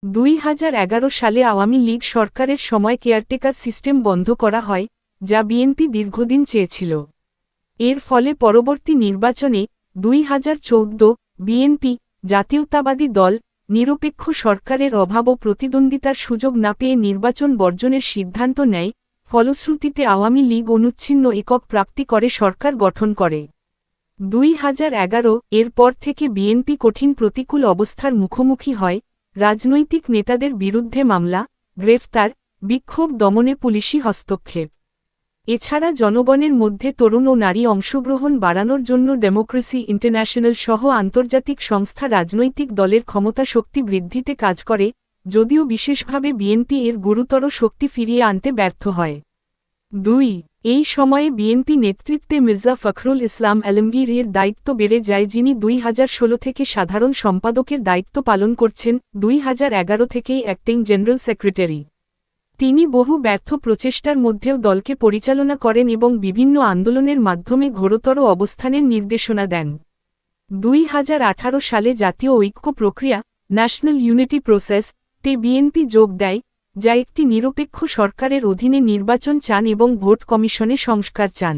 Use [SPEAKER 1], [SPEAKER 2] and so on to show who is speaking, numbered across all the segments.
[SPEAKER 1] 2011 সালে আওয়ামী লীগ সরকারের সময় কেয়ারটেকার সিস্টেম বন্ধ করা হয়, যা বিএনপি দীর্ঘদিন চেয়েছিল। এর ফলে পরবর্তী নির্বাচনে 2014 বিএনপি, জাতীয়তাবাদী দল, নিরপেক্ষ সরকারের অভাব ও প্রতিদ্বন্দ্বিতার সুযোগ না পেয়ে নির্বাচন বর্জনের সিদ্ধান্ত নেয়। ফলশ্রুতিতে আওয়ামী লীগ অনুচ্ছিন্ন একক প্রাপ্তি করে সরকার গঠন করে। 2011 এর পর থেকে বিএনপি কঠিন প্রতিকূল অবস্থার মুখোমুখি হয়। রাজনৈতিক নেতাদের বিরুদ্ধে মামলা, গ্রেফতার, বিক্ষোভ দমনে পুলিশি হস্তক্ষেপ। এছাড়া জনগণের মধ্যে তরুণ ও নারী অংশগ্রহণ বাড়ানোর জন্য ডেমোক্রেসি ইন্টারন্যাশনাল সহ আন্তর্জাতিক সংস্থা রাজনৈতিক দলের ক্ষমতা শক্তি বৃদ্ধিতে কাজ করে, যদিও বিশেষভাবে বিএনপি এর গুরুতর শক্তি ফিরিয়ে আনতে ব্যর্থ হয়। 2. এই সময়ে বিএনপি নেতৃত্বে মির্জা ফখরুল ইসলাম আলমগীর এর দায়িত্ব বেড়ে যায়, যিনি 2016 থেকে সাধারণ সম্পাদকের দায়িত্ব পালন করছেন, 2011 থেকেই অ্যাক্টিং জেনারেল সেক্রেটারি। তিনি বহু ব্যর্থ প্রচেষ্টার মধ্যেও দলকে পরিচালনা করেন এবং বিভিন্ন আন্দোলনের মাধ্যমে ঘোরতর অবস্থানের নির্দেশনা দেন। 2018 সালে জাতীয় ঐক্য প্রক্রিয়া, ন্যাশনাল ইউনিটি প্রসেস তে বিএনপি যোগ দেয়, যা একটি নিরপেক্ষ সরকারের অধীনে নির্বাচন চান এবং ভোট কমিশনে সংস্কার চান।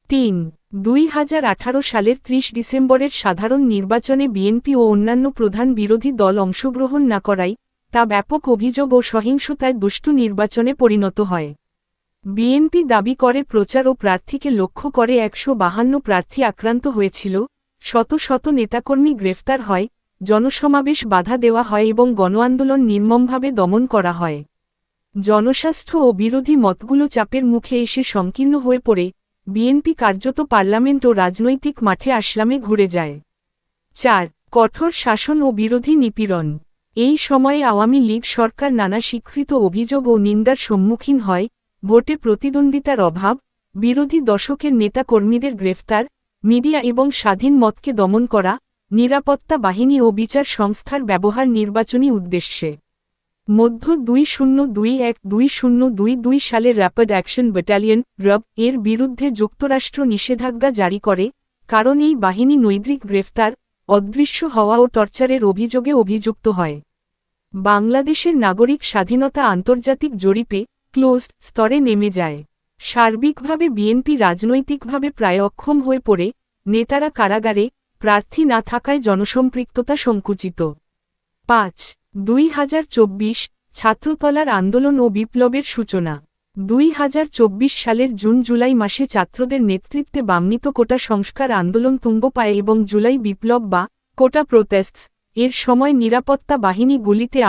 [SPEAKER 1] 3. 2018 সালের 30 ডিসেম্বরের সাধারণ নির্বাচনে বিএনপি ও অন্যান্য প্রধান বিরোধী দল অংশগ্রহণ না করায় তা ব্যাপক অভিযোগ ও সহিংসতায় দুষ্টু নির্বাচনে পরিণত হয়। বিএনপি দাবি করে প্রচার ও প্রার্থীকে লক্ষ্য করে 152 প্রার্থী আক্রান্ত হয়েছিল, শত শত নেতাকর্মী গ্রেফতার হয়, জনসমাবেশ বাধা দেওয়া হয় এবং গণআন্দোলন নির্মমভাবে দমন করা হয়। জনস্বাস্থ্য ও বিরোধী মতগুলো চাপের মুখে এসে সংকীর্ণ হয়ে পড়ে বিএনপি কার্যত পার্লামেন্ট ও রাজনৈতিক মাঠে আসলামে ঘুরে যায়। 4. কঠোর শাসন ও বিরোধী নিপীড়ন। এই সময়ে আওয়ামী লীগ সরকার নানা স্বীকৃত অভিযোগ ও নিন্দার সম্মুখীন হয়। ভোটে প্রতিদ্বন্দ্বিতার অভাব, বিরোধী দশকের নেতা কর্মীদের গ্রেফতার, মিডিয়া এবং স্বাধীন মতকে দমন করা, নিরাপত্তা বাহিনী ও বিচার সংস্থার ব্যবহার নির্বাচনী উদ্দেশ্যে। মধ্য 2021-2022 সালে র্যাপিড অ্যাকশন ব্যাটালিয়ন র্যাব এর বিরুদ্ধে যুক্তরাষ্ট্র নিষেধাজ্ঞা জারি করে, কারণ এই বাহিনী নৈর্দিক গ্রেফতার, অদৃশ্য হওয়া ও টর্চারের অভিযোগে অভিযুক্ত হয়। বাংলাদেশের নাগরিক স্বাধীনতা আন্তর্জাতিক জরিপে ক্লোজড স্তরে নেমে যায়। সার্বিকভাবে বিএনপি রাজনৈতিকভাবে প্রায় অক্ষম হয়ে পড়ে, নেতারা কারাগারে, প্রার্থী না থাকায় জনসম্পৃক্ততা সংকুচিত। 5. 2024 ছাত্রতলার আন্দোলন ও বিপ্লবের সূচনা। 2024 সালের জুন-জুলাই মাসে ছাত্রদের নেতৃত্বে বামনীত কোটা সংস্কার আন্দোলন তুঙ্গ পায় এবং জুলাই বিপ্লব বা কোটা প্রোটেস্টস এর সময় নিরাপত্তা বাহিনী গুলিতে